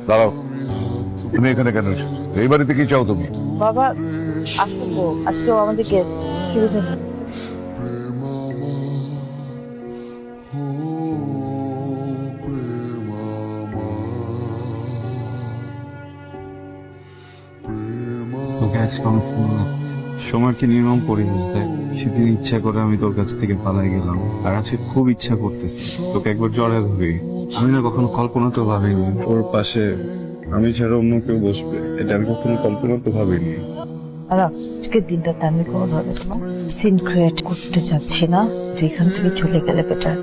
দাঁড়াও, তুমি এখানে কেন এসেছো? এই বাড়িতে কি চাও তুমি? বাবা আসবো, আজকেও আমাদের গেস্ট। সুবিধা নেই। তোকে আজকে অনেক সুন্দর লাগছে। সময় কি নির্মম পরিবেশ দেয়। সেদিন ইচ্ছা করে আমি তোর কাছ থেকে পালাই গেলাম, আর আজকে খুব ইচ্ছা করতেছে তোকে একবার জড়ায় ধরি। আমি না কখনো কল্পনা তো ভাবিনি ওর পাশে আমি ছাড়া অন্য কেউ বসবে, এটা আমি কখনো কল্পনা তো ভাবিনি। আর আজকের দিনটাতে আমি কোনোভাবে কোনো সিন ক্রিয়েট করতে চাচ্ছি না। তুই এখান থেকে চলে গেলে বেটার।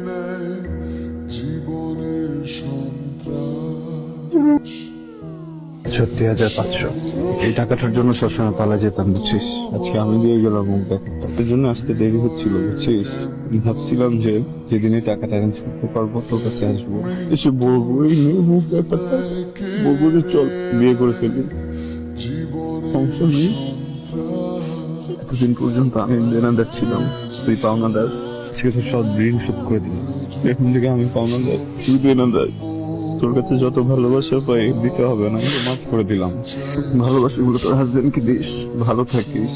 36,500 এই টাকাটার জন্য সবসময় পালা যেতাম, বুঝছিস। আজকে আমি দিয়ে গেলাম মুখ দেখাটা, এর জন্য আসতে দেরি হচ্ছিল, বুঝছিস। আমি ভাবছিলাম যে যেদিন এই টাকাটা অ্যারেঞ্জ করতে পারবো তোর কাছে আসবো, এসে বলবো এই নিয়ে মুখ ব্যাপারটা, বলবো যে চল বিয়ে করে ফেলি, সমস্যা নেই। এতদিন পর্যন্ত আমি দেনাদার ছিলাম, তুই পাওনাদার। আজকে তো সব ঋণ শোধ করে দিলাম, এখন থেকে আমি পাওনাদার, তুই দেনাদার। তোর কাছে যত ভালোবাসা পাই দিতে হবে না, আমি মাফ করে দিলাম। ভালোবাসাগুলো তোর হাজবেন্ডকে দিস, ভালো থাকিস।